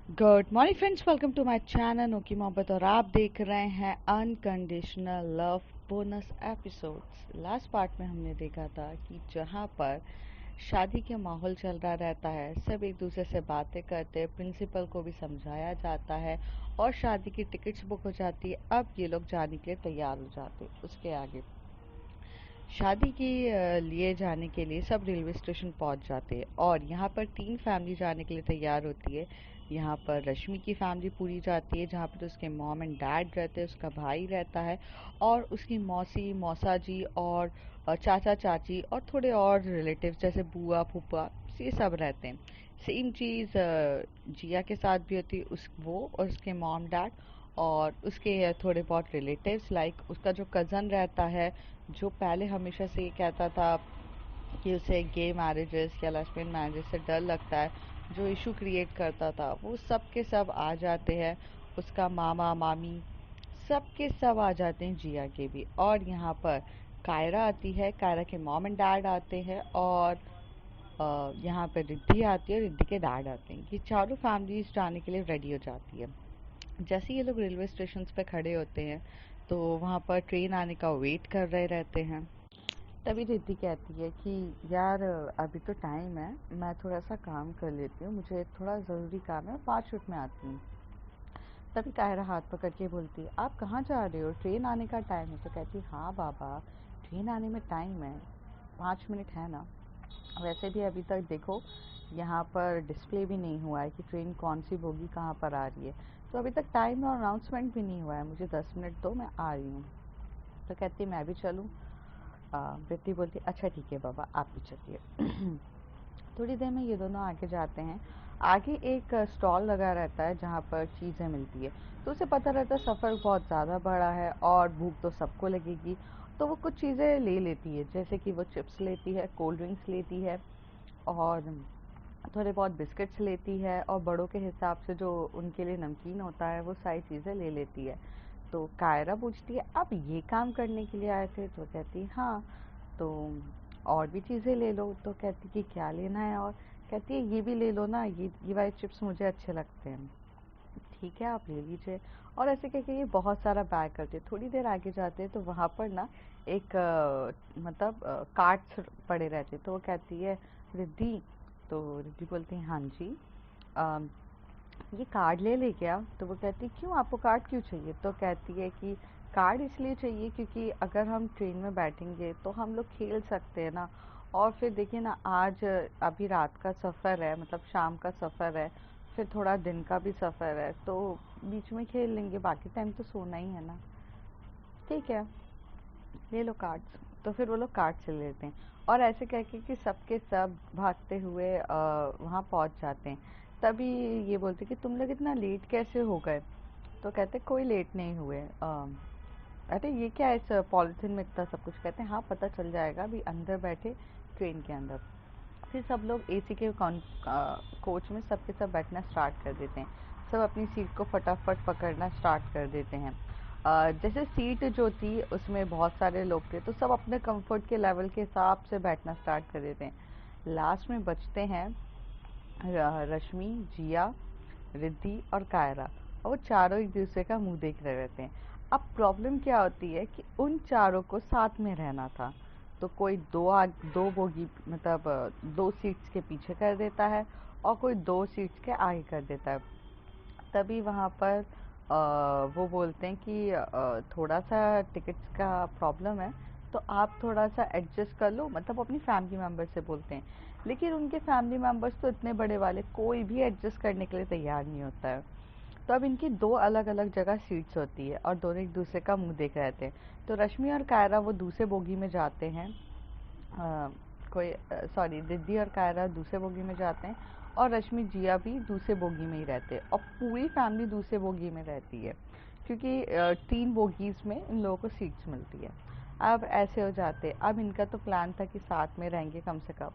Good morning friends, welcome to my channel नोकी मोहब्बत और आप देख रहे हैं unconditional love bonus episodes. Last part में हमने देखा था कि जहां पर शादी के माहौल चल रहा रहता है, सब एक दूसरे से बातें करते हैं, प्रिंसिपल को भी समझाया जाता है और शादी की टिकट्स बुक हो जाती है। अब ये लोग जाने के लिए तैयार हो जाते हैं। उसके आगे शादी के लिए जाने के लिए सब रेलवे स्टेशन पहुंच जाते हैं और यहाँ पर 3 फैमिली जाने के लिए तैयार होती है। यहाँ पर रश्मि की फैमिली पूरी जाती है, जहाँ पर उसके मॉम एंड डैड रहते हैं, उसका भाई रहता है और उसकी मौसी मौसा जी और चाचा चाची और थोड़े और रिलेटिव्स जैसे बुआ फूफा, ये सब रहते हैं। सेम चीज़ जिया के साथ भी होती है, उस वो और उसके मॉम डैड और उसके थोड़े बहुत रिलेटिव्स, लाइक उसका जो कज़न रहता है, जो पहले हमेशा से ये कहता था कि उसे गे मैरिजेस या लेस्बियन मैरिजेस से डर लगता है, जो इशू क्रिएट करता था, वो सब के सब आ जाते हैं। उसका मामा मामी सब के सब आ जाते हैं, जिया के भी। और यहाँ पर कायरा आती है, कायरा के मॉम एंड डैड आते हैं और यहाँ पर रिद्धि आती है और रिद्धि के डैड आते हैं। ये चारों फैमिलीज जाने के लिए रेडी हो जाती है। जैसे ये लोग रेलवे स्टेशन पे खड़े होते हैं तो वहाँ पर ट्रेन आने का वेट कर रहे रहते हैं। तभी रिद्धि कहती है कि यार अभी तो टाइम है, मैं थोड़ा सा काम कर लेती हूँ, मुझे थोड़ा ज़रूरी काम है, 5 मिनट में आती हूँ। तभी कायरा हाथ पकड़ के बोलती है, आप कहाँ जा रहे हो, ट्रेन आने का टाइम है। तो कहती है, हाँ बाबा, ट्रेन आने में टाइम है, 5 मिनट है ना। वैसे भी अभी तक देखो, यहाँ पर डिस्प्ले भी नहीं हुआ है कि ट्रेन कौन सी बोगी कहाँ पर आ रही है, तो अभी तक टाइम और अनाउंसमेंट भी नहीं हुआ है, मुझे 10 मिनट दो, मैं आ रही हूँ। तो कहती है, मैं भी चलूँ। प्रीति बोलती, अच्छा ठीक है बाबा, आप भी चलिए। थोड़ी देर में ये दोनों आगे जाते हैं। आगे एक स्टॉल लगा रहता है जहाँ पर चीज़ें मिलती है, तो उसे पता रहता है सफ़र बहुत ज़्यादा बड़ा है और भूख तो सबको लगेगी। तो वो कुछ चीज़ें ले लेती है, जैसे कि वो चिप्स लेती है, कोल्ड ड्रिंक्स लेती है और थोड़े बहुत बिस्किट्स लेती है और बड़ों के हिसाब से जो उनके लिए नमकीन होता है वो सारी चीज़ें ले लेती है। तो कायरा पूछती है, आप ये काम करने के लिए आए थे? तो कहती है, हाँ। तो और भी चीज़ें ले लो। तो कहती कि क्या लेना है? और कहती है, ये भी ले लो ना, ये वाले चिप्स मुझे अच्छे लगते हैं। ठीक है, आप ले लीजिए। और ऐसे कह के ये बहुत सारा बैग करते हैं। थोड़ी देर आगे जाते हैं तो वहाँ पर ना एक मतलब कार्ड्स पड़े रहते, तो वो कहती है, रिद्धि। तो रिद्धि बोलती है, हाँ जी, अम, ये कार्ड ले ले क्या? तो वो कहती, क्यों, आपको कार्ड क्यों चाहिए? तो कहती है कि कार्ड इसलिए चाहिए क्योंकि अगर हम ट्रेन में बैठेंगे तो हम लोग खेल सकते हैं ना। और फिर देखिए ना, आज अभी रात का सफ़र है, मतलब शाम का सफ़र है, फिर थोड़ा दिन का भी सफ़र है, तो बीच में खेल लेंगे, बाकी टाइम तो सोना ही है ना। ठीक है, ले लो कार्ड्स। तो फिर वो लोग कार्ड्स ले लेते हैं और ऐसे कह के कि सबके सब भागते हुए वहाँ पहुँच जाते हैं। तभी ये बोलते कि तुम लोग इतना लेट कैसे हो गए? तो कहते कोई लेट नहीं हुए। अरे ये क्या है इस पॉलिथीन में इतना सब कुछ? कहते हैं, हाँ पता चल जाएगा, अभी अंदर बैठे ट्रेन के अंदर। फिर सब लोग एसी के कोच में सबके सब बैठना स्टार्ट कर देते हैं। सब अपनी सीट को फटाफट पकड़ना स्टार्ट कर देते हैं। जैसे सीट जो थी उसमें बहुत सारे लोग थे, तो सब अपने कंफर्ट के लेवल के हिसाब से बैठना स्टार्ट कर देते हैं। लास्ट में बचते हैं रश्मि, जिया, रिद्धि और कायरा, और वो चारों एक दूसरे का मुंह देख रहे रहते हैं। अब प्रॉब्लम क्या होती है कि उन चारों को साथ में रहना था, तो कोई दो बोगी मतलब 2 सीट्स के पीछे कर देता है और कोई 2 सीट्स के आगे कर देता है। तभी वहाँ पर वो बोलते हैं कि थोड़ा सा टिकट्स का प्रॉब्लम है, तो आप थोड़ा सा एडजस्ट कर लो, मतलब अपनी फैमिली मेम्बर से बोलते हैं। लेकिन उनके फैमिली मेम्बर्स तो इतने बड़े वाले, कोई भी एडजस्ट करने के लिए तैयार नहीं होता है। तो अब इनकी 2 अलग-अलग जगह सीट्स होती है और दोनों एक दूसरे का मुँह देख रहे थे। तो रश्मि और कायरा वो दूसरे बोगी में जाते हैं, अ, कोई सॉरी, रिद्धि और कायरा दूसरे बोगी में जाते हैं और रश्मि जिया भी दूसरे बोगी में ही रहते हैं और पूरी फैमिली दूसरे बोगी में रहती है, क्योंकि 3 बोगीज़ में इन लोगों को सीट्स मिलती है। अब ऐसे हो जाते, अब इनका तो प्लान था कि साथ में रहेंगे कम से कम।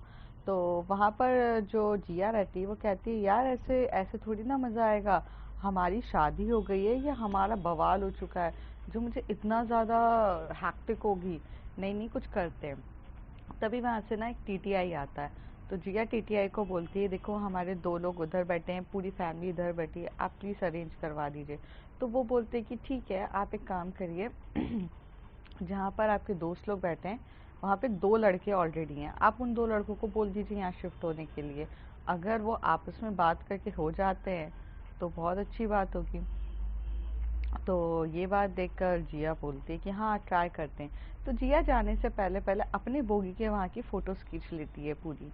तो वहाँ पर जो जिया रहती है वो कहती है, यार ऐसे ऐसे थोड़ी ना मज़ा आएगा, हमारी शादी हो गई है या हमारा बवाल हो चुका है जो मुझे इतना ज़्यादा हैक्टिक होगी। नहीं नहीं, कुछ करते हैं। तभी वहाँ से ना एक टीटीआई आता है। तो जिया टीटीआई को बोलती है देखो हमारे 2 लोग उधर बैठे हैं, पूरी फैमिली इधर बैठी है, आप प्लीज़ अरेंज करवा दीजिए। तो वो बोलते हैं कि ठीक है, आप एक काम करिए जहाँ पर आपके दोस्त लोग बैठे हैं वहाँ पे 2 लड़के ऑलरेडी हैं, आप उन 2 लड़कों को बोल दीजिए यहाँ शिफ्ट होने के लिए। अगर वो आपस में बात करके हो जाते हैं तो बहुत अच्छी बात होगी। तो ये बात देखकर जिया बोलती है कि हाँ ट्राई करते हैं। तो जिया जाने से पहले पहले अपने बोगी के वहाँ की फ़ोटोज़ खींच लेती है पूरी।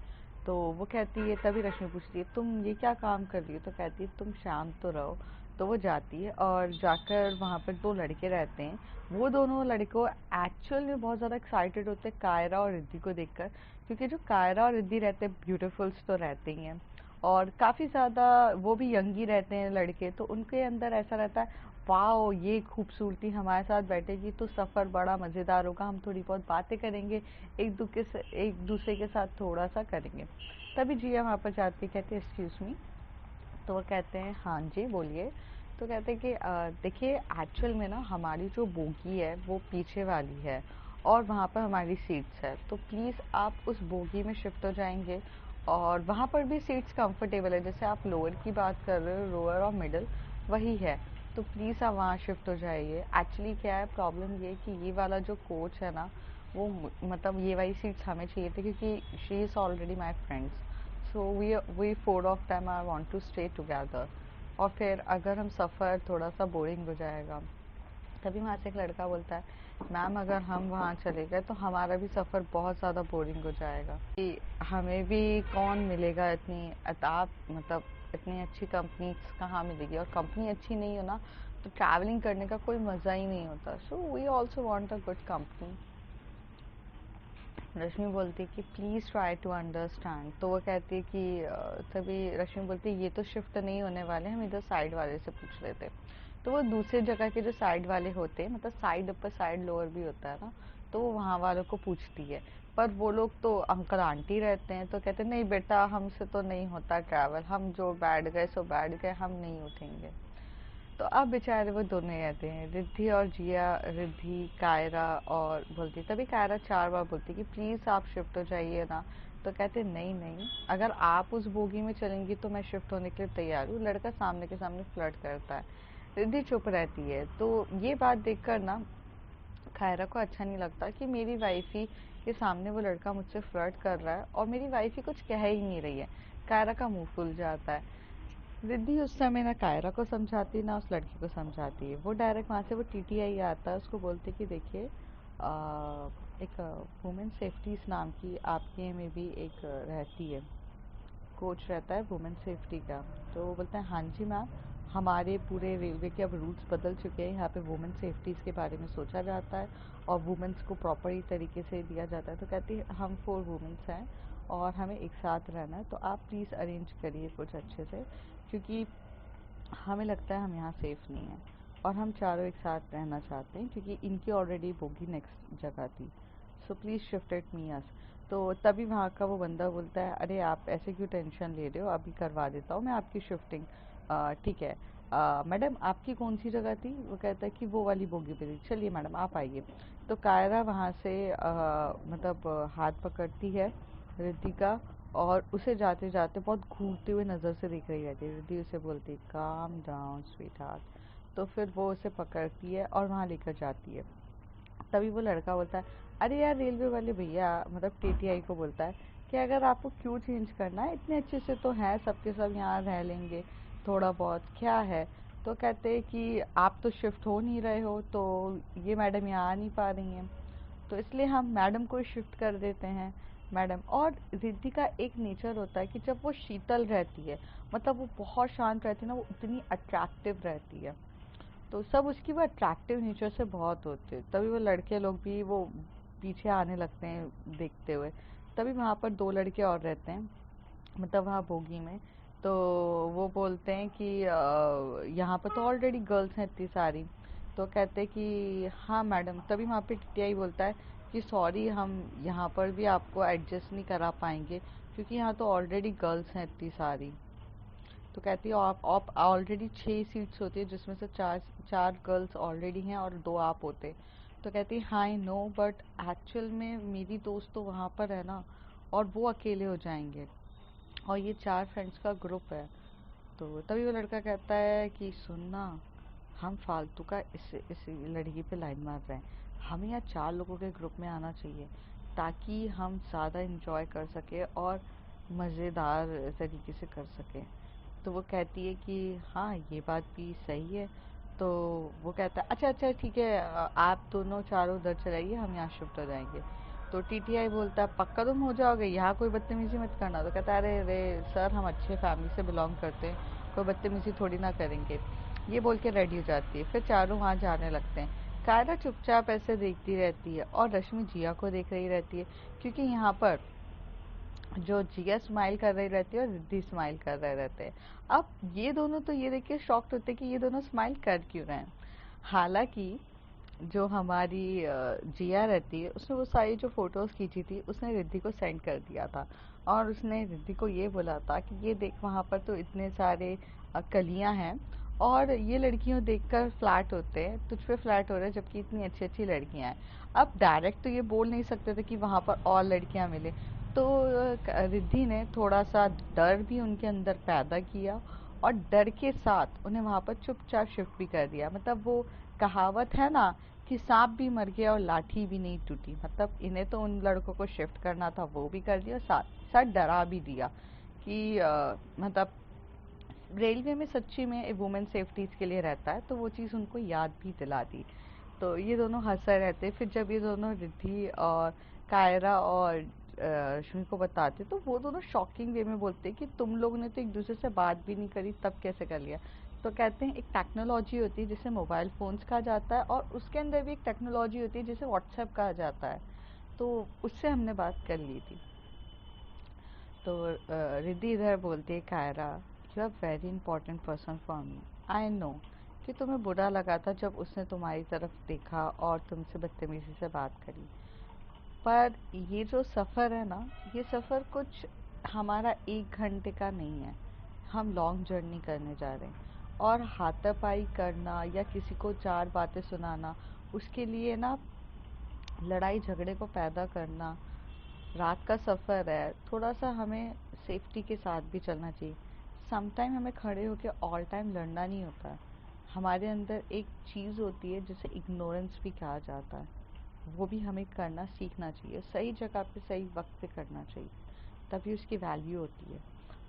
तो वो कहती है, तभी रश्मि पूछती है तुम ये क्या काम कर रही हो? तो कहती है तुम शांत तो रहो। तो वो जाती है और जाकर वहाँ पर 2 लड़के रहते हैं। वो दोनों लड़कों एक्चुअल में बहुत ज़्यादा एक्साइटेड होते हैं कायरा और रिद्धि को देखकर, क्योंकि जो कायरा और रिद्धि रहते हैं ब्यूटीफुल्स तो रहते ही हैं, और काफ़ी ज़्यादा वो भी यंग ही रहते हैं लड़के, तो उनके अंदर ऐसा रहता है वाओ ये खूबसूरती हमारे साथ बैठेगी तो सफ़र बड़ा मज़ेदार होगा, हम थोड़ी बहुत बातें करेंगे, एक दूसरे के साथ थोड़ा सा करेंगे। तभी जिया वहाँ पर जाती, कहती है एक्सक्यूज़ मी। तो वो कहते हैं हाँ जी बोलिए। तो कहते हैं कि देखिए एक्चुअल में ना हमारी जो बोगी है वो पीछे वाली है और वहाँ पर हमारी सीट्स है, तो प्लीज़ आप उस बोगी में शिफ्ट हो जाएंगे, और वहाँ पर भी सीट्स कंफर्टेबल है, जैसे आप लोअर की बात कर रहे हो, लोअर और मिडल वही है, तो प्लीज़ आप वहाँ शिफ्ट हो जाइए। एक्चुअली क्या है प्रॉब्लम ये कि ये वाला जो कोच है ना वो मतलब ये वाली सीट्स हमें चाहिए थी क्योंकि she is already my friends, so we 4 of them I want to stay together, और फिर अगर हम सफ़र थोड़ा सा बोरिंग हो जाएगा। तभी वहाँ से एक लड़का बोलता है मैम अगर हम वहाँ चले गए तो हमारा भी सफ़र बहुत ज़्यादा बोरिंग हो जाएगा, कि हमें भी कौन मिलेगा इतनी अताब, मतलब इतनी अच्छी कंपनी कहाँ मिलेगी, और कंपनी अच्छी नहीं हो ना तो ट्रैवलिंग करने का कोई मज़ा ही नहीं होता। So we also want a good company. Rashmi बोलती है कि प्लीज़ ट्राई टू अंडरस्टैंड। तो वो कहती है कि तभी रश्मि बोलती है ये तो शिफ्ट नहीं होने वाले, हम इधर साइड वाले से पूछ लेते। तो वो दूसरे जगह के जो साइड वाले होते हैं, मतलब साइड अपर साइड लोअर भी होता है ना, तो वो वहाँ वालों को पूछती है। पर वो लोग तो अंकल आंटी रहते हैं, तो कहते नहीं बेटा हमसे तो नहीं होता ट्रैवल, हम जो बैठ गए सो बैठ गए, हम नहीं उठेंगे। तो अब बेचारे वो दोनों रहते हैं, रिद्धि और जिया, रिद्धि कायरा, और बोलती तभी कायरा 4 बार बोलती कि प्लीज़ आप शिफ्ट हो जाइए ना। तो कहते नहीं नहीं, अगर आप उस बोगी में चलेंगी तो मैं शिफ्ट होने के लिए तैयार हूँ। लड़का सामने के सामने फ्लर्ट करता है, रिद्धि चुप रहती है। तो ये बात देखकर ना कायरा को अच्छा नहीं लगता कि मेरी वाइफी के सामने वो लड़का मुझसे फ्लर्ट कर रहा है और मेरी वाइफी कुछ कह ही नहीं रही है। कायरा का मुंह फूल जाता है। रिद्धि उस समय ना कायरा को समझाती ना उस लड़की को समझाती है, वो डायरेक्ट वहाँ से वो टीटीआई आता है, उसको बोलती कि देखिए एक वुमेन सेफ्टीज नाम की आपके में भी एक रहती है, कोच रहता है वुमेन सेफ्टी का। तो वो बोलते हैं हाँ जी मैम, हमारे पूरे रेलवे के अब रूल्स बदल चुके हैं, यहाँ पे वुमेन सेफ्टीज़ के बारे में सोचा जाता है और वुमेन्स को प्रॉपर तरीके से दिया जाता है। तो कहती है हम 4 वुमेन्स हैं और हमें एक साथ रहना है, तो आप प्लीज़ अरेंज करिए कुछ अच्छे से, क्योंकि हमें लगता है हम यहाँ सेफ़ नहीं हैं और हम चारों एक साथ रहना चाहते हैं, क्योंकि इनकी ऑलरेडी बोगी नेक्स्ट जगह थी, सो प्लीज़ शिफ्ट इट मी अस। तो तभी वहाँ का वो बंदा बोलता है अरे आप ऐसे क्यों टेंशन ले रहे हो, अभी करवा देता हूँ मैं आपकी शिफ्टिंग, ठीक है। मैडम आपकी कौन सी जगह थी? वो कहता है कि वो वाली बोगी पे थी, चलिए मैडम आप आइए। तो कायरा वहाँ से मतलब हाथ पकड़ती है रिद्धि का, और उसे जाते जाते बहुत घूरते हुए नज़र से देख रही रहती है। रिद्धि उसे बोलती है काम डाउन स्वीट हार्ट। तो फिर वो उसे पकड़ती है और वहाँ लेकर जाती है। तभी वो लड़का बोलता है अरे यार रेलवे वाले भैया, मतलब टीटीआई को बोलता है कि अगर आपको क्यों चेंज करना है, इतने अच्छे से तो है सबके सब यहाँ रह लेंगे, थोड़ा बहुत क्या है। तो कहते हैं कि आप तो शिफ्ट हो नहीं रहे हो, तो ये मैडम यहाँ आ नहीं पा रही हैं, तो इसलिए हम मैडम को शिफ्ट कर देते हैं। मैडम और रिद्धि का एक नेचर होता है कि जब वो शीतल रहती है, मतलब वो बहुत शांत रहती है ना, वो इतनी अट्रैक्टिव रहती है, तो सब उसकी वो अट्रैक्टिव नेचर से बहुत होते हैं। तभी वो लड़के लोग भी वो पीछे आने लगते हैं देखते हुए। तभी वहाँ पर 2 लड़के और रहते हैं, मतलब वहाँ बोगी में। तो वो बोलते हैं कि यहाँ पर तो ऑलरेडी गर्ल्स हैं इतनी सारी। तो कहते हैं कि हाँ मैडम। तभी वहाँ पे टीटीआई बोलता है कि सॉरी हम यहाँ पर भी आपको एडजस्ट नहीं करा पाएंगे, क्योंकि यहाँ तो ऑलरेडी गर्ल्स हैं इतनी सारी। तो कहती है आप ऑलरेडी 6 सीट्स होती है, जिसमें से चार गर्ल्स ऑलरेडी हैं और 2 आप होते। तो कहती है हाँ आई नो, बट एक्चुअल में मेरी दोस्त तो वहाँ पर है ना, और वो अकेले हो जाएंगे, और ये 4 फ्रेंड्स का ग्रुप है। तो तभी वो लड़का कहता है कि सुनना, हम फालतू का इस लड़की पे लाइन मार रहे हैं, हमें यहाँ 4 लोगों के ग्रुप में आना चाहिए ताकि हम ज़्यादा इंजॉय कर सकें और मज़ेदार तरीके से कर सकें। तो वो कहती है कि हाँ ये बात भी सही है। तो वो कहता है अच्छा अच्छा ठीक है, आप दोनों चारों उधर चलाइए, हम यहाँ शिफ्ट हो जाएंगे। तो टीटीआई बोलता है पक्का तुम हो जाओगे, यहाँ कोई बदतमीजी मत करना। तो कहता है अरे अरे सर, हम अच्छे फैमिली से बिलोंग करते हैं, कोई बदतमीजी थोड़ी ना करेंगे। ये बोल के रेडी हो जाती है, फिर चारों वहाँ जाने लगते हैं। कायरा चुपचाप ऐसे देखती रहती है और रश्मि जिया को देख रही रहती है, क्योंकि यहाँ पर जो जिया स्माइल कर रही रहती है और रिद्धि स्माइल कर रहे रहते हैं। अब ये दोनों तो ये देख के शॉक्ड होते हैं कि ये दोनों स्माइल कर क्यों रहे हैं। हालांकि जो हमारी जिया रहती है, उसने वो सारी जो फोटोज खींची थी उसने रिद्धि को सेंड कर दिया था, और उसने रिद्धि को ये बोला था कि ये देख वहाँ पर तो इतने सारे कलियाँ हैं, और ये लड़कियों देखकर फ्लैट होते हैं, तुझ पे फ्लैट हो रहे हैं, जबकि इतनी अच्छी अच्छी लड़कियां हैं। अब डायरेक्ट तो ये बोल नहीं सकते थे कि वहाँ पर और लड़कियां मिले। तो रिद्धि ने थोड़ा सा डर भी उनके अंदर पैदा किया, और डर के साथ उन्हें वहाँ पर चुपचाप शिफ्ट भी कर दिया। मतलब वो कहावत है ना कि सांप भी मर गया और लाठी भी नहीं टूटी, मतलब इन्हें तो उन लड़कों को शिफ्ट करना था, वो भी कर दिया, और साथ साथ डरा भी दिया कि मतलब रेलवे में सच्ची में वुमेन सेफ्टीज के लिए रहता है, तो वो चीज़ उनको याद भी दिला दी। तो ये दोनों हंसते रहते। फिर जब ये दोनों रिद्धि और कायरा और रश्मि को बताते, तो वो दोनों शॉकिंग वे में बोलते कि तुम लोगों ने तो एक दूसरे से बात भी नहीं करी, तब कैसे कर लिया। तो कहते हैं एक टेक्नोलॉजी होती है जिसे मोबाइल फ़ोन्स कहा जाता है, और उसके अंदर भी एक टेक्नोलॉजी होती है जिसे व्हाट्सएप कहा जाता है, तो उससे हमने बात कर ली थी। तो रिद्धि इधर बोलती है Kaira, you are very important person for me, I know कि तुम्हें बुरा लगा था जब उसने तुम्हारी तरफ देखा और तुमसे बदतमीजी से बात करी, पर ये जो सफ़र है ना, ये सफ़र कुछ हमारा 1 घंटे का नहीं है, हम लॉन्ग जर्नी करने जा रहे हैं। और हाथापाई करना या किसी को 4 बातें सुनाना, उसके लिए ना लड़ाई झगड़े को पैदा करना, रात का सफ़र है, थोड़ा सा हमें सेफ्टी के साथ भी चलना चाहिए। समटाइम हमें खड़े होकर ऑल टाइम लड़ना नहीं होता है, हमारे अंदर एक चीज़ होती है जिसे इग्नोरेंस भी कहा जाता है, वो भी हमें करना सीखना चाहिए, सही जगह पे सही वक्त पे करना चाहिए, तभी उसकी वैल्यू होती है।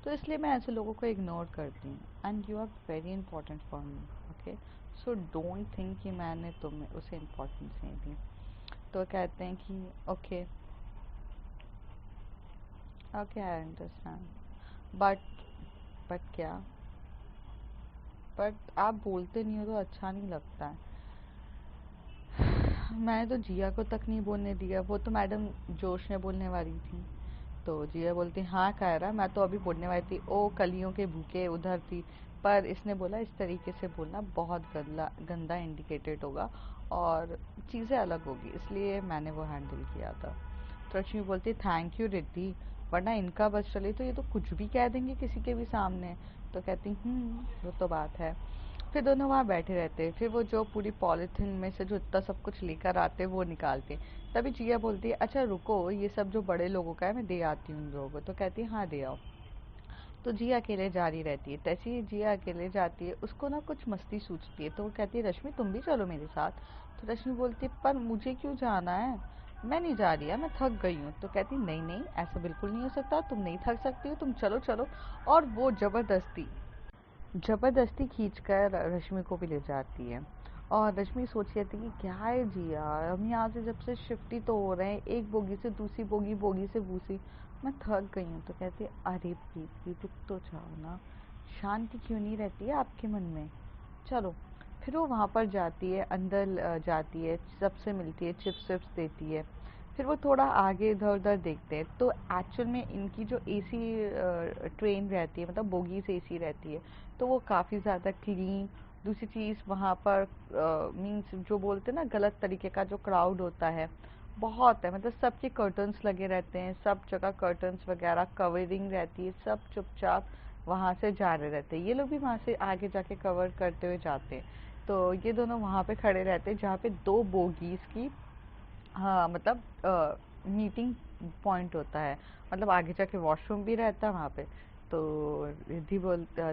तो इसलिए मैं ऐसे लोगों को इग्नोर करती हूँ, and you are very important for me, okay, so don't think कि मैंने तुम्हें उसे इम्पोर्टेंस नहीं दी। तो कहते हैं कि okay okay I understand, but क्या, बट आप बोलते नहीं हो तो अच्छा नहीं लगता है। मैंने तो जिया को तक नहीं बोलने दिया, वो तो मैडम जोश में बोलने वाली थी। तो जिया बोलती हाँ कायरा, मैं तो अभी बोलने वाली थी, ओ कलियों के भूखे उधर थी, पर इसने बोला इस तरीके से बोलना बहुत गंदा गंदा इंडिकेटेड होगा और चीज़ें अलग होगी, इसलिए मैंने वो हैंडल किया था। तो रश्मि बोलती थैंक यू रिद्धि, वरना इनका बस चले तो ये तो कुछ भी कह देंगे किसी के भी सामने। तो कहती वो तो बात है। फिर दोनों वहाँ बैठे रहते हैं, फिर वो जो पूरी पॉलीथीन में से जो इतना सब कुछ लेकर आते हैं वो निकालते हैं। तभी जिया बोलती है अच्छा रुको, ये सब जो बड़े लोगों का है मैं दे आती हूँ उन लोगों को। तो कहती है हाँ दे आओ। तो जिया अकेले जा रही रहती है, तैसे ही जिया अकेले जाती है, उसको ना कुछ मस्ती सूझती है, तो वो कहती है रश्मि तुम भी चलो मेरे साथ। तो रश्मि बोलती है पर मुझे क्यों जाना है, मैं नहीं जा रही है, मैं थक गई हूँ। तो कहती नहीं नहीं ऐसा बिल्कुल नहीं हो सकता, तुम नहीं थक सकती हो, तुम चलो चलो। और वो ज़बरदस्ती ज़बरदस्ती खींचकर रश्मि को भी ले जाती है। और रश्मि सोच रही थी कि क्या है जी यार, हम यहाँ से जब से शिफ्ट ही तो हो रहे हैं, एक बोगी से दूसरी बोगी, बोगी से दूसरी, मैं थक गई हूँ। तो कहती है अरे प्रीति रुक तो जाओ ना, शांति क्यों नहीं रहती है आपके मन में, चलो। फिर वो वहाँ पर जाती है, अंदर जाती है, सबसे मिलती है, चिप्स विप्स देती है। फिर वो थोड़ा आगे इधर उधर देखते हैं, तो एक्चुअल में इनकी जो एसी ट्रेन रहती है, मतलब बोगी से एसी रहती है, तो वो काफ़ी ज़्यादा क्लीन। दूसरी चीज़ वहाँ पर मीन्स जो बोलते हैं ना गलत तरीके का जो क्राउड होता है बहुत है, मतलब सबके कर्टन्स लगे रहते हैं, सब जगह कर्टन्स वगैरह कवरिंग रहती है, सब चुपचाप वहाँ से जा रहे रहते हैं, ये लोग भी वहाँ से आगे जाके कवर करते हुए जाते हैं। तो ये दोनों वहाँ पे खड़े रहते हैं जहाँ पे 2 बोगीज़ की, हाँ मतलब मीटिंग पॉइंट होता है, मतलब आगे जाके वॉशरूम भी रहता है वहाँ पे। तो रिद्धि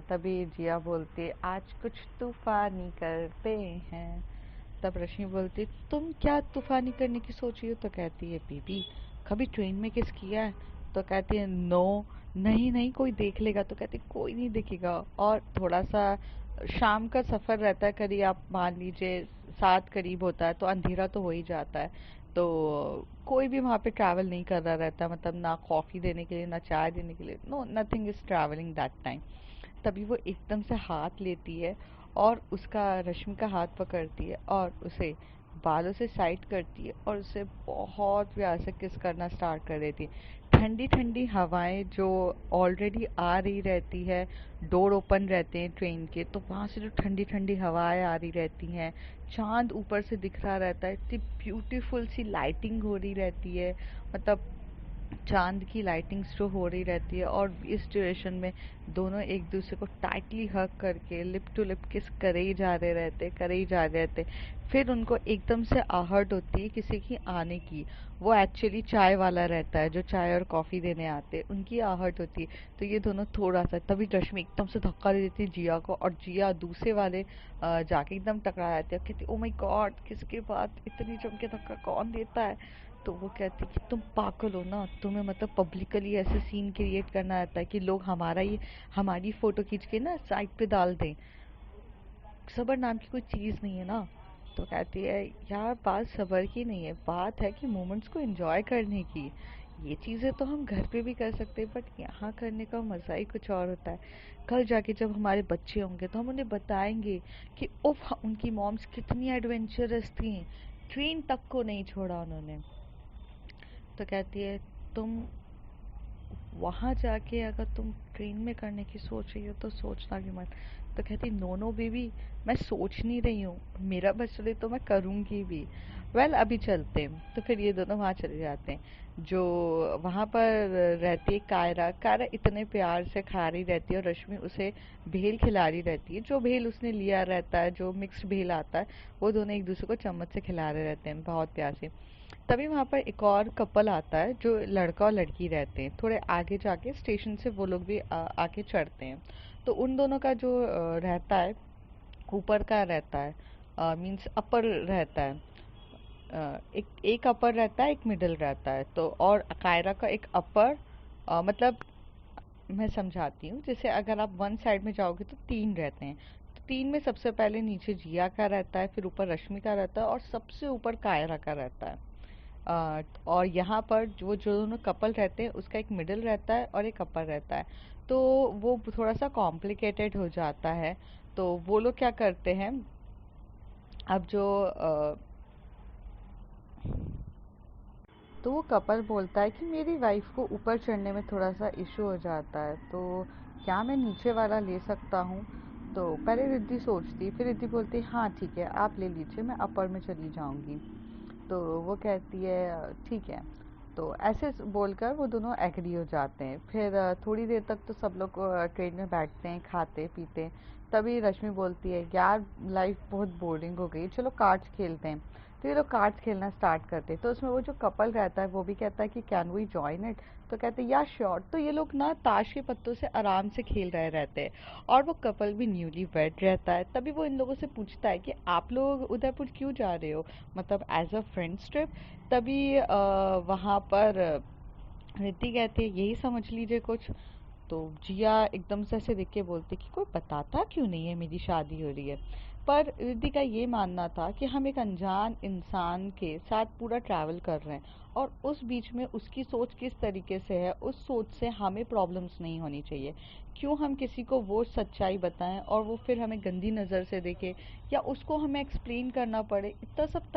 तभी जिया बोलती आज कुछ तूफानी करते हैं। तब रश्मि बोलती तुम क्या तूफानी करने की सोच रही हो? तो कहती है बेबी कभी ट्रेन में किस किया है? तो कहती है नो, नहीं नहीं कोई देख लेगा। तो कहती कोई नहीं देखेगा। और थोड़ा सा शाम का सफ़र रहता है, करीब आप मान लीजिए 7 करीब होता है, तो अंधेरा तो हो ही जाता है। तो कोई भी वहाँ पे ट्रैवल नहीं कर रहा रहता, मतलब ना कॉफ़ी देने के लिए ना चाय देने के लिए, no nothing is travelling that time. तभी वो एकदम से हाथ लेती है और उसका रश्मि का हाथ पकड़ती है और उसे बालों से साइड करती है और उसे बहुत प्यार से किस करना स्टार्ट कर देती है। ठंडी ठंडी हवाएं जो ऑलरेडी आ रही रहती है, डोर ओपन रहते हैं ट्रेन के, तो वहाँ से जो ठंडी ठंडी हवाएं आ रही रहती हैं, चांद ऊपर से दिख रहा रहता है, इतनी ब्यूटीफुल सी लाइटिंग हो रही रहती है, मतलब चांद की लाइटिंग्स जो हो रही रहती है। और इस ड्यूरेशन में दोनों एक दूसरे को टाइटली हग करके लिप टू लिप किस करे ही जा रहे रहते, करे ही जा रहे रहते। फिर उनको एकदम से आहट होती है किसी की आने की। वो एक्चुअली चाय वाला रहता है जो चाय और कॉफ़ी देने आते हैं, उनकी आहट होती है। तो ये दोनों थोड़ा सा, तभी रश्मि एकदम से धक्का दे देती है जिया को, और जिया दूसरे वाले जाके एकदम टकरा जाती है, कहती ओ माय गॉड किसके बाद इतनी जम के धक्का कौन देता है? तो वो कहती कि तुम पागल हो ना, तुम्हें मतलब पब्लिकली ऐसे सीन क्रिएट करना आता है कि लोग हमारी फोटो खींच के ना साइट पे डाल दें। सबर नाम की कोई चीज़ नहीं है ना। तो कहती है यार बात सबर की नहीं है, बात है कि मोमेंट्स को एंजॉय करने की। ये चीज़ें तो हम घर पे भी कर सकते हैं, बट यहाँ करने का मज़ा ही कुछ और होता है। कल जाके जब हमारे बच्चे होंगे तो हम उन्हें बताएंगे कि उफ उनकी मॉम्स कितनी एडवेंचरस थी, ट्रेन तक को नहीं छोड़ा उन्होंने। तो कहती है तुम वहाँ जाके अगर तुम ट्रेन में करने की सोच रही हो तो सोचना भी मत। तो कहती नो नो बेबी, मैं सोच नहीं रही हूँ, मेरा बस चले तो मैं करूँगी भी। वेल अभी चलते हैं। तो फिर ये दोनों वहाँ चले जाते हैं। जो वहाँ पर रहती है कायरा, कायरा इतने प्यार से खा रही रहती है और रश्मि उसे भेल खिला रही रहती है। जो भेल उसने लिया रहता है, जो मिक्स्ड भेल आता है, वो दोनों एक दूसरे को चम्मच से खिला रहे रहते हैं बहुत प्यार से। तभी वहाँ पर एक और कपल आता है जो लड़का और लड़की रहते हैं, थोड़े आगे जाके स्टेशन से वो लोग भी आके चढ़ते हैं। तो उन दोनों का जो रहता है, ऊपर का रहता है, मीन्स अपर रहता है। एक एक अपर रहता है, एक मिडिल रहता है। तो और कायरा का एक अपर, मतलब मैं समझाती हूँ, जैसे अगर आप वन साइड में जाओगे तो 3 रहते हैं। तो 3 में सबसे पहले नीचे जिया का रहता है, फिर ऊपर रश्मि का रहता है और सबसे ऊपर कायरा का रहता है। और यहाँ पर जो दोनों कपल रहते हैं उसका एक मिडिल रहता है और एक अपर रहता है। तो वो थोड़ा सा कॉम्प्लिकेटेड हो जाता है। तो वो लोग क्या करते हैं, अब जो तो वो कपल बोलता है कि मेरी वाइफ को ऊपर चढ़ने में थोड़ा सा इशू हो जाता है, तो क्या मैं नीचे वाला ले सकता हूँ? तो पहले रिद्धि सोचती, फिर रिद्धि बोलती हाँ ठीक है आप ले लीजिए, मैं अपर में चली जाऊँगी। तो वो कहती है ठीक है। तो ऐसे बोलकर वो दोनों एग्री हो जाते हैं। फिर थोड़ी देर तक तो सब लोग ट्रेन में बैठते हैं, खाते पीते हैं। तभी रश्मि बोलती है यार लाइफ बहुत बोरिंग हो गई, चलो कार्ड्स खेलते हैं। तो ये लोग कार्ड्स खेलना स्टार्ट करते हैं। तो उसमें वो जो कपल रहता है वो भी कहता है कि कैन वी जॉइन इट? तो कहते हैं या श्योर। तो ये लोग ना ताश के पत्तों से आराम से खेल रहे रहते हैं और वो कपल भी न्यूली वेड रहता है। तभी वो इन लोगों से पूछता है कि आप लोग उदयपुर क्यों जा रहे हो, मतलब एज अ फ्रेंड्स ट्रिप? तभी वहाँ पर रिद्धि कहती है यही समझ लीजिए कुछ। तो जिया एकदम से ऐसे देख के बोलती कि कोई बताता क्यों नहीं है मेरी शादी हो रही है? पर रिद्धि का ये मानना था कि हम एक अनजान इंसान के साथ पूरा ट्रैवल कर रहे हैं और उस बीच में उसकी सोच किस तरीके से है, उस सोच से हमें प्रॉब्लम्स नहीं होनी चाहिए। क्यों हम किसी को वो सच्चाई बताएं और वो फिर हमें गंदी नज़र से देखे, या उसको हमें एक्सप्लेन करना पड़े। इतना सब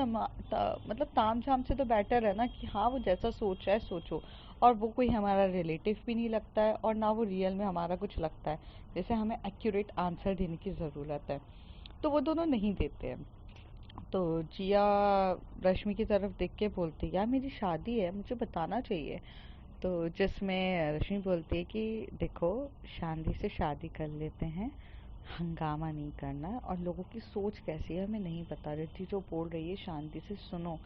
मतलब ताम झाम से तो बेटर है ना कि हाँ वो जैसा सोच रहा है सोचो। और वो कोई हमारा रिलेटिव भी नहीं लगता है और ना वो रियल में हमारा कुछ लगता है, जैसे हमें एक्यूरेट आंसर देने की ज़रूरत है। तो वो दोनों नहीं देते हैं। तो जिया रश्मि की तरफ देख के बोलती यार मेरी शादी है, मुझे बताना चाहिए। तो जिसमें रश्मि बोलती है कि देखो शांति से शादी कर लेते हैं, हंगामा नहीं करना है, और लोगों की सोच कैसी है हमें नहीं पता, रिद्धि जो बोल रही है शांति से सुनो।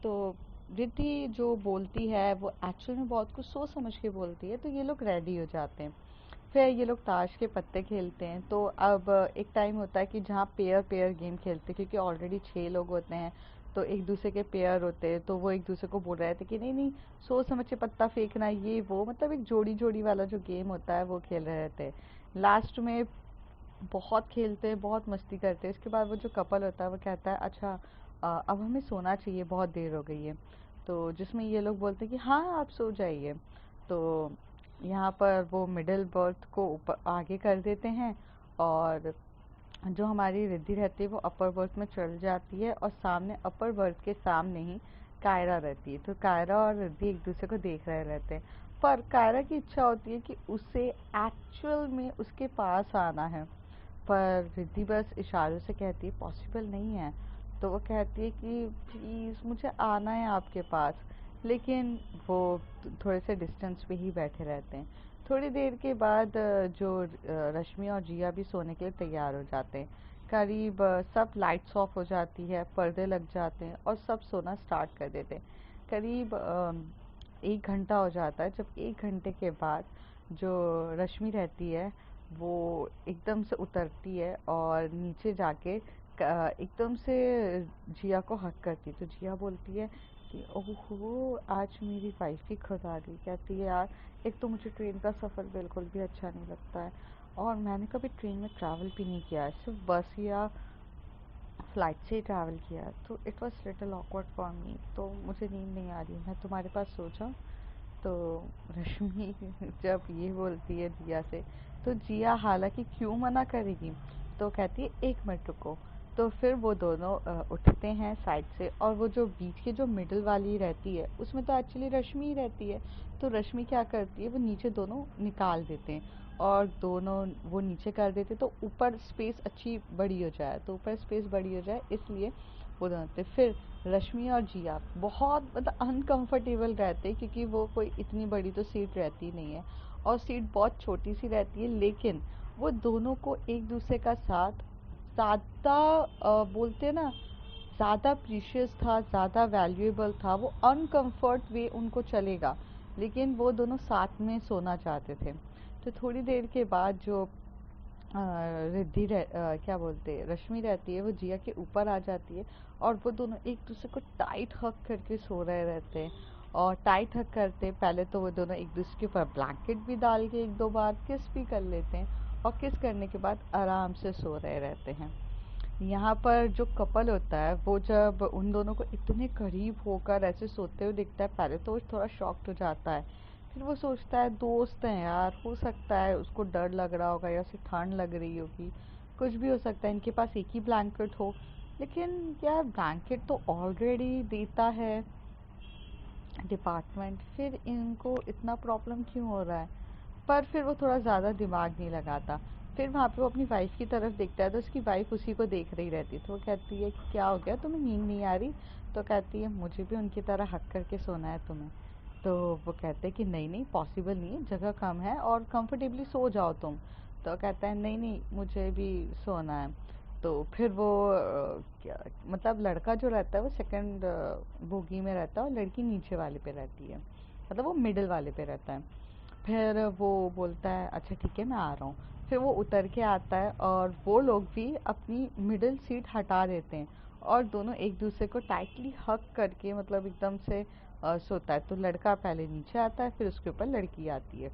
तो रिद्धि जो बोलती है वो एक्चुअल में बहुत कुछ सोच समझ के बोलती है, तो ये लोग रेडी हो जाते हैं। फिर ये लोग ताश के पत्ते खेलते हैं। तो अब एक टाइम होता है कि जहाँ पेयर पेयर गेम खेलते हैं, क्योंकि ऑलरेडी 6 लोग होते हैं, तो एक दूसरे के पेयर होते हैं, तो वो एक दूसरे को बोल रहे थे कि नहीं नहीं, सोच समझ के पत्ता फेंकना, ये वो मतलब एक जोड़ी जोड़ी वाला जो गेम होता है वो खेल रहे थे। लास्ट में बहुत खेलते हैं, बहुत मस्ती करते हैं। इसके बाद वो जो कपल होता है वो कहता है अच्छा अब हमें सोना चाहिए, बहुत देर हो गई है। तो जिसमें ये लोग बोलते हैं कि हाँ आप सो जाइए। तो यहाँ पर वो मिडिल बर्थ को ऊपर आगे कर देते हैं, और जो हमारी रिद्धि रहती है वो अपर बर्थ में चढ़ जाती है, और सामने अपर बर्थ के सामने ही कायरा रहती है। तो कायरा और रिद्धि एक दूसरे को देख रहे रहते हैं, पर कायरा की इच्छा होती है कि उसे एक्चुअल में उसके पास आना है, पर रिद्धि बस इशारों से कहती है पॉसिबल नहीं है। तो वो कहती है कि प्लीज़ मुझे आना है आपके पास, लेकिन वो थोड़े से डिस्टेंस पे ही बैठे रहते हैं। थोड़ी देर के बाद जो रश्मि और जिया भी सोने के लिए तैयार हो जाते हैं। करीब सब लाइट्स ऑफ हो जाती है, पर्दे लग जाते हैं और सब सोना स्टार्ट कर देते हैं। करीब 1 घंटा हो जाता है, जब 1 घंटे के बाद जो रश्मि रहती है वो एकदम से उतरती है और नीचे जाके एकदम से जिया को हक करती है। तो जिया बोलती है कि ओहो, आज मेरी वाइफ ही खुद आ गई। कहती है यार, एक तो मुझे ट्रेन का सफ़र बिल्कुल भी अच्छा नहीं लगता है, और मैंने कभी ट्रेन में ट्रैवल भी नहीं किया है, सिर्फ बस या फ्लाइट से ही ट्रैवल किया है। तो it was little awkward for me, तो मुझे नींद नहीं आ रही, मैं तुम्हारे पास सो जाऊँ। तो रश्मि जब ये बोलती है जिया से, तो जिया हालांकि क्यों मना करेगी, तो कहती है 1 मिनट रुको। तो फिर वो दोनों उठते हैं साइड से, और वो जो बीच की जो मिडिल वाली रहती है उसमें तो एक्चुअली रश्मि ही रहती है। तो रश्मि क्या करती है, वो नीचे दोनों निकाल देते हैं, और दोनों वो नीचे कर देते, तो ऊपर स्पेस अच्छी बड़ी हो जाए, तो ऊपर स्पेस बड़ी हो जाए इसलिए वो दोनों थे। फिर रश्मि और जिया बहुत मतलब अनकंफर्टेबल रहते हैं, क्योंकि वो कोई इतनी बड़ी तो सीट रहती नहीं है, और सीट बहुत छोटी सी रहती है, लेकिन वो दोनों को एक दूसरे का साथ ज़्यादा बोलते हैं ना, ज़्यादा प्रीशियस था, ज़्यादा वैल्यूएबल था। वो अनकंफर्ट वे उनको चलेगा, लेकिन वो दोनों साथ में सोना चाहते थे। तो थोड़ी देर के बाद जो क्या बोलते हैं, रश्मि रहती है, वो जिया के ऊपर आ जाती है, और वो दोनों एक दूसरे को टाइट हग करके सो रहे रहते हैं। और टाइट हग करते पहले तो वो दोनों एक दूसरे के ऊपर ब्लैंकेट भी डाल के 1-2 बार किस भी कर लेते हैं, और किस करने के बाद आराम से सो रहे रहते हैं। यहाँ पर जो कपल होता है वो जब उन दोनों को इतने करीब होकर ऐसे सोते हुए दिखता है, पहले तो वो थोड़ा शॉक्ड हो जाता है। फिर वो सोचता है दोस्त हैं यार, हो सकता है उसको डर लग रहा होगा या उसे ठंड लग रही होगी, कुछ भी हो सकता है, इनके पास एक ही ब्लैंकेट हो। लेकिन यार ब्लैंकेट तो ऑलरेडी देता है डिपार्टमेंट, फिर इनको इतना प्रॉब्लम क्यों हो रहा है। पर फिर वो थोड़ा ज़्यादा दिमाग नहीं लगाता। फिर वहाँ पे वो अपनी वाइफ की तरफ देखता है, तो उसकी वाइफ उसी को देख रही रहती है। तो वो कहती है कि क्या हो गया, तुम्हें नींद नहीं आ रही। तो कहती है मुझे भी उनकी तरह हक करके सोना है तुम्हें। तो वो कहते हैं कि नहीं नहीं, पॉसिबल नहीं है, जगह कम है, और कंफर्टेबली सो जाओ तुम। तो कहता है नहीं नहीं, मुझे भी सोना है। तो फिर वो क्या मतलब, लड़का जो रहता है वो सेकंड बोगी में रहता है, और लड़की नीचे वाले पे रहती है, मतलब वो मिडिल वाले पे रहता है। फिर वो बोलता है अच्छा ठीक है मैं आ रहा हूँ। फिर वो उतर के आता है, और वो लोग भी अपनी मिडिल सीट हटा देते हैं, और दोनों एक दूसरे को टाइटली हग करके मतलब एकदम से सोता है। तो लड़का पहले नीचे आता है, फिर उसके ऊपर लड़की आती है,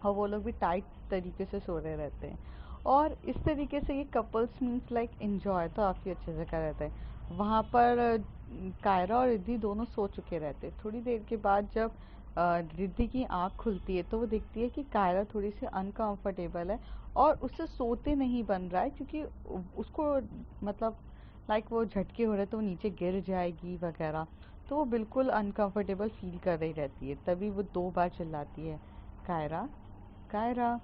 और वो लोग भी टाइट तरीके से सो रहे रहते हैं। और इस तरीके से ये कपल्स मीन्स लाइक एंजॉय तो काफ़ी अच्छे से कर रहते हैं। वहाँ पर कायरा और रिद्धि दोनों सो चुके रहते हैं। थोड़ी देर के बाद जब रिद्धि की आँख खुलती है, तो वो देखती है कि कायरा थोड़ी सी अनकंफर्टेबल है, और उससे सोते नहीं बन रहा है, क्योंकि उसको मतलब लाइक वो झटके हो रहे हैं, तो वो नीचे गिर जाएगी वगैरह। तो वो बिल्कुल अनकंफर्टेबल फील कर रही रहती है। तभी वो 2 बार चिल्लाती है कायरा, कायरा।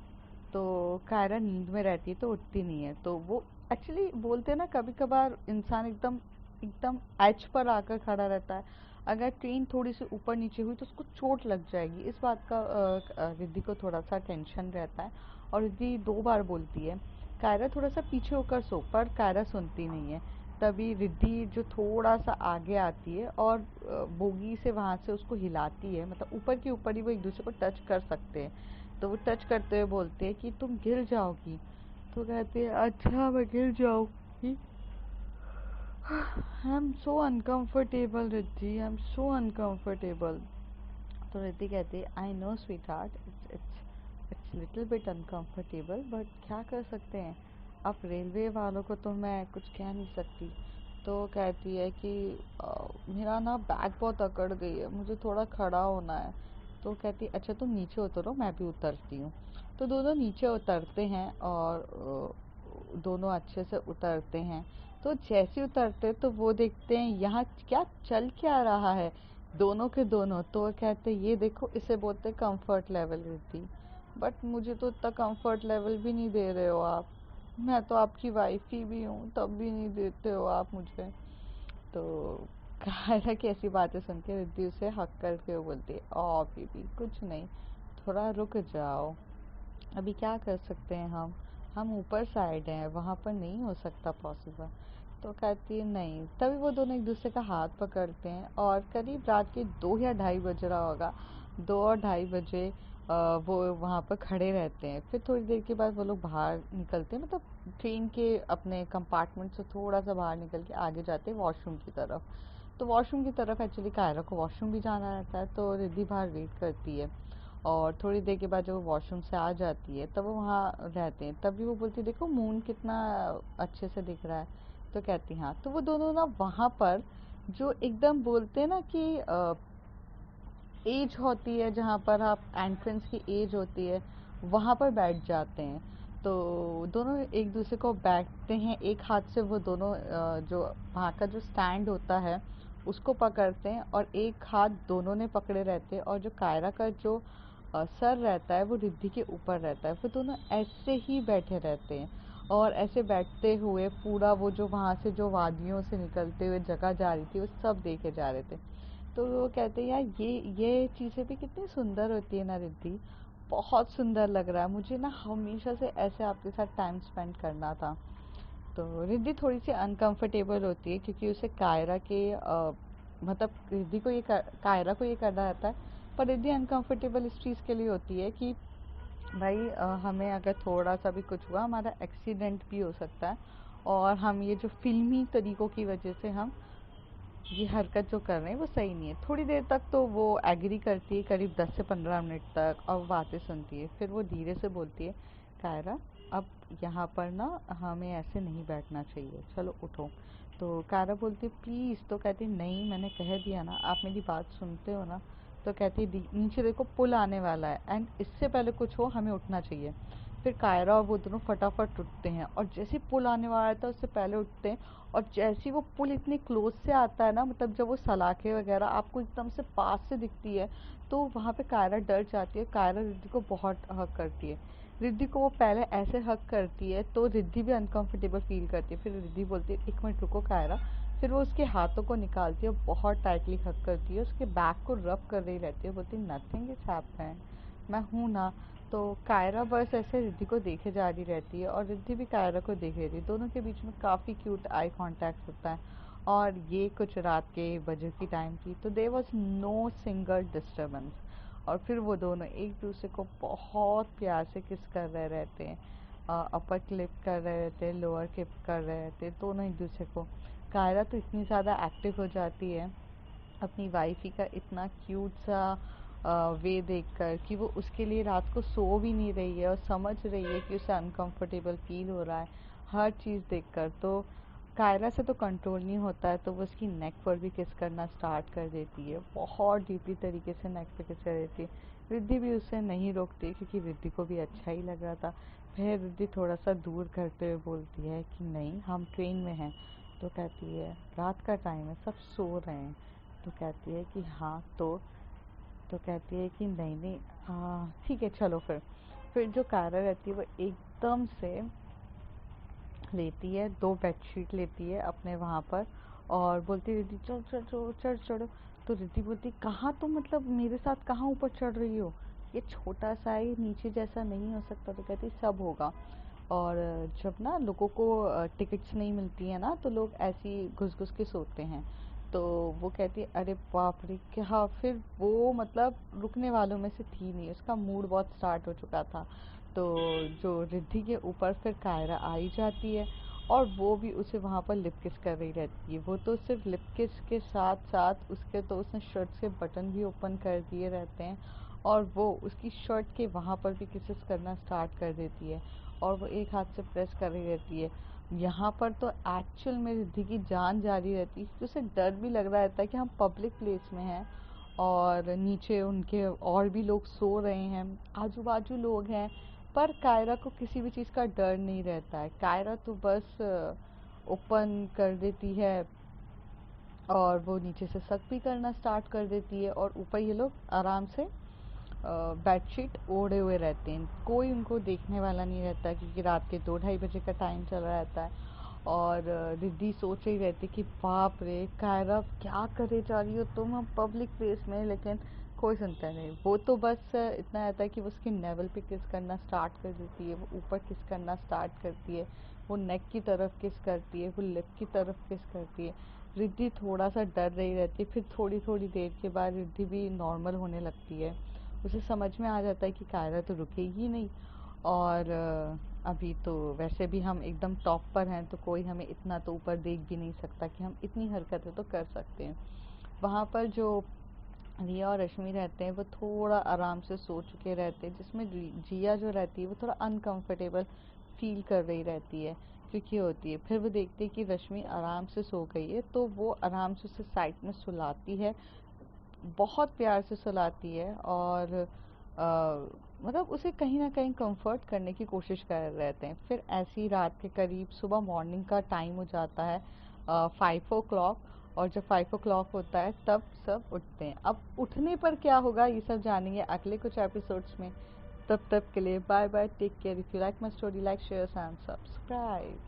तो कायरा नींद में रहती है, तो उठती नहीं है। तो वो एक्चुअली बोलते हैं ना, कभी कभार इंसान एकदम एकदम एज पर आकर खड़ा रहता है। अगर ट्रेन थोड़ी सी ऊपर नीचे हुई तो उसको चोट लग जाएगी, इस बात का रिद्धि को थोड़ा सा टेंशन रहता है। और रिद्धि 2 बार बोलती है कायरा थोड़ा सा पीछे होकर सो, पर कायरा सुनती नहीं है। तभी रिद्धि जो थोड़ा सा आगे आती है और बोगी से वहाँ से उसको हिलाती है, मतलब ऊपर के ऊपर ही वो एक दूसरे को टच कर सकते हैं। तो वो टच करते हुए बोलते हैं कि तुम गिर जाओगी। तो कहती है अच्छा मैं गिर जाऊंगी। I am so uncomfortable Riddhi, I am so uncomfortable. तो रिद्धि कहती है I know sweet heart, it's little bit uncomfortable, but क्या कर सकते हैं, अब रेलवे वालों को तो मैं कुछ कह नहीं सकती। तो कहती है कि मेरा ना बैग बहुत अकड़ गई है, मुझे थोड़ा खड़ा होना है। तो कहती है अच्छा तुम नीचे उतरो, मैं भी उतरती हूँ। तो दोनों नीचे उतरते हैं और दोनों अच्छे से उतरते हैं। तो जैसे उतरते तो वो देखते हैं यहाँ क्या चल क्या रहा है, दोनों के दोनों। तो वो कहते ये देखो, इसे बोलते कंफर्ट लेवल रहती, बट मुझे तो इतना कंफर्ट लेवल भी नहीं दे रहे हो आप, मैं तो आपकी वाइफ ही भी हूँ, तब भी नहीं देते हो आप मुझे। तो कायरा की ऐसी बातें सुन के रिद्धि उसे हक करके वो बोलती है ओ बेबी कुछ नहीं, थोड़ा रुक जाओ, अभी क्या कर सकते हैं हम ऊपर साइड हैं, वहाँ पर नहीं हो सकता पॉसिबल। तो कहती है नहीं। तभी वो दोनों एक दूसरे का हाथ पकड़ते हैं और करीब रात के 2 या ढाई बज रहा होगा, 2 और ढाई बजे वो वहाँ पर खड़े रहते हैं। फिर थोड़ी देर के बाद वो लोग बाहर निकलते हैं, मतलब ट्रेन के अपने कंपार्टमेंट से थोड़ा सा बाहर निकल के आगे जाते हैं वॉशरूम की तरफ। तो वॉशरूम की तरफ एक्चुअली कायरा को वॉशरूम भी जाना रहता है, तो रिद्धि बाहर वेट करती है। और थोड़ी देर के बाद जब वो वॉशरूम से आ जाती है तब वो वहाँ रहते हैं, तभी वो बोलती है देखो मून कितना अच्छे से दिख रहा है। तो कहती हाँ। तो वो दोनों ना वहाँ पर जो एकदम बोलते हैं ना कि एज होती है, जहाँ पर आप एंट्रेंस की एज होती है, वहाँ पर बैठ जाते हैं। तो दोनों एक दूसरे को बैठते हैं, एक हाथ से वो दोनों जो वहाँ का जो स्टैंड होता है उसको पकड़ते हैं और एक हाथ दोनों ने पकड़े रहते हैं, और जो कायरा का जो सर रहता है वो रिद्धि के ऊपर रहता है। वो दोनों ऐसे ही बैठे रहते हैं और ऐसे बैठते हुए पूरा वो जो वहाँ से जो वादियों से निकलते हुए जगह जा रही थी वो सब देखे जा रहे थे। तो वो कहते हैं यार ये चीज़ें भी कितनी सुंदर होती है ना रिद्धि, बहुत सुंदर लग रहा है मुझे ना, हमेशा से ऐसे आपके साथ टाइम स्पेंड करना था। तो रिद्धि थोड़ी सी अनकंफर्टेबल होती है क्योंकि उसे कायरा के मतलब रिद्धि को कायरा को ये करना रहता है, पर रिद्धि अनकंफर्टेबल इस चीज़ के लिए होती है कि भाई हमें अगर थोड़ा सा भी कुछ हुआ हमारा एक्सीडेंट भी हो सकता है, और हम ये जो फिल्मी तरीक़ों की वजह से हम ये हरकत जो कर रहे हैं वो सही नहीं है। थोड़ी देर तक तो वो एग्री करती है, करीब 10 से 15 मिनट तक, और बातें सुनती है। फिर वो धीरे से बोलती है कायरा अब यहाँ पर ना हमें ऐसे नहीं बैठना चाहिए, चलो उठो। तो कायरा बोलती है प्लीज़। तो कहती नहीं मैंने कह दिया ना, आप मेरी बात सुनते हो ना। तो कहती नीचे देखो पुल आने वाला है एंड इससे पहले कुछ हो हमें उठना चाहिए। फिर कायरा और वो दोनों फटाफट उठते हैं, और जैसे ही पुल आने वाला था उससे पहले उठते हैं। और जैसे ही वो पुल इतनी क्लोज से आता है ना, मतलब जब वो सलाखें वगैरह आपको एकदम से पास से दिखती है, तो वहाँ पे कायरा डर जाती है। कायरा रिद्धि को बहुत हक करती है, रिद्धि को वो पहले ऐसे हक करती है तो रिद्धि भी अनकंफर्टेबल फील करती है। फिर रिद्धि बोलती है एक मिनट रुको कायरा। फिर वो उसके हाथों को निकालती है, बहुत टाइटली हक करती है, उसके बैक को रब कर रही रहती है, बोलती नथिंग इज हैपन, मैं हूँ ना। तो कायरा बस ऐसे रिद्धि को देखे जा रही रहती है और रिद्धि भी कायरा को देख रही थी, दोनों के बीच में काफ़ी क्यूट आई कांटेक्ट होता है। और ये कुछ रात के बजे की टाइम थी, तो there was no single disturbance. और फिर वो दोनों एक दूसरे को बहुत प्यार से किस कर रहे रहते हैं, अपर क्लिप कर रहे रहते हैं, लोअर क्लिप कर रहे रहते हैं दोनों एक दूसरे को। कायरा तो इतनी ज़्यादा एक्टिव हो जाती है अपनी वाइफी का इतना क्यूट सा वे देखकर कि वो उसके लिए रात को सो भी नहीं रही है और समझ रही है कि उसे अनकंफर्टेबल फील हो रहा है हर चीज़ देखकर। तो कायरा से तो कंट्रोल नहीं होता है, तो वो उसकी नेक पर भी किस करना स्टार्ट कर देती है, बहुत डीपली तरीके से नेक पे किस कर देती है। रिद्धि भी उसे नहीं रोकती क्योंकि रिद्धि को भी अच्छा ही लग रहा था। फिर रिद्धि थोड़ा सा दूर करते हुए बोलती है कि नहीं हम ट्रेन में हैं। तो कहती है रात का टाइम है सब सो रहे हैं। तो कहती है कि हाँ तो कहती है कि नहीं नहीं ठीक है चलो फिर जो कायरा रहती है वो एकदम से लेती है, 2 बेडशीट लेती है अपने वहाँ पर और बोलती है रिद्धि चढ़ चढ़ चढ़ो चढ़ चढ़ो। तो रिद्धि बोलती कहाँ तुम, मतलब मेरे साथ कहाँ ऊपर चढ़ रही हो, ये छोटा सा है, ये नीचे जैसा नहीं हो सकता। तो कहती सब होगा। और जब ना लोगों को टिकट्स नहीं मिलती है ना, तो लोग ऐसे ही घुस घुस के सोते हैं। तो वो कहती है अरे बाप रे क्या, फिर वो मतलब रुकने वालों में से थी नहीं, उसका मूड बहुत स्टार्ट हो चुका था। तो जो रिद्धि के ऊपर फिर कायरा आई जाती है, और वो भी उसे वहाँ पर लिप किस कर रही रहती है। वो तो सिर्फ लिप किस के साथ साथ उसके तो उसने शर्ट के बटन भी ओपन कर दिए रहते हैं, और वो उसकी शर्ट के वहाँ पर भी किसेस करना स्टार्ट कर देती है, और वो एक हाथ से प्रेस कर रही रहती है। यहाँ पर तो एक्चुअल में रिद्धि की जान जा रही रहती है, क्योंकि उसे डर भी लग रहा रहता है कि हम पब्लिक प्लेस में हैं, और नीचे उनके और भी लोग सो रहे हैं, आजू बाजू लोग हैं। पर कायरा को किसी भी चीज़ का डर नहीं रहता है। कायरा तो बस ओपन कर देती है, और वो नीचे से सक भी करना स्टार्ट कर देती है, और ऊपर ये लोग आराम से बेडशीट ओढ़े हुए रहते हैं। कोई उनको देखने वाला नहीं रहता, क्योंकि रात के 2-2:30 बजे का टाइम चल रहा रहता है। और रिद्धि सोच रही रहती कि बाप रे कायरा क्या करे जा रही हो तुम, हम पब्लिक प्लेस में। लेकिन कोई सुनता नहीं, वो तो बस इतना रहता है कि वो उसकी नेवल पे किस करना स्टार्ट कर देती है, वो ऊपर किस करना स्टार्ट करती है, वो नेक की तरफ किस करती है, वो लिप की तरफ किस करती है। रिद्धि थोड़ा सा डर रही रहती है, फिर थोड़ी थोड़ी देर के बाद रिद्धि भी नॉर्मल होने लगती है। उसे समझ में आ जाता है कि कायरा तो रुकेगी नहीं, और अभी तो वैसे भी हम एकदम टॉप पर हैं, तो कोई हमें इतना तो ऊपर देख भी नहीं सकता कि हम इतनी हरकतें तो कर सकते हैं। वहाँ पर जो रिया और रश्मि रहते हैं वो थोड़ा आराम से सो चुके रहते हैं, जिसमें जिया जो रहती है वो थोड़ा अनकंफर्टेबल फील कर रही रहती है, क्योंकि होती है। फिर वो देखती है कि रश्मि आराम से सो गई है, तो वो आराम से उसे साइड में सुलाती है, बहुत प्यार से सुलाती है, और मतलब उसे कहीं ना कहीं कंफर्ट करने की कोशिश कर रहते हैं। फिर ऐसी रात के करीब सुबह मॉर्निंग का टाइम हो जाता है, 5 o'clock। और जब 5 o'clock होता है तब सब उठते हैं। अब उठने पर क्या होगा ये सब जानेंगे अगले कुछ एपिसोड्स में। तब तक के लिए bye bye, take care. If you like my story, like share and subscribe.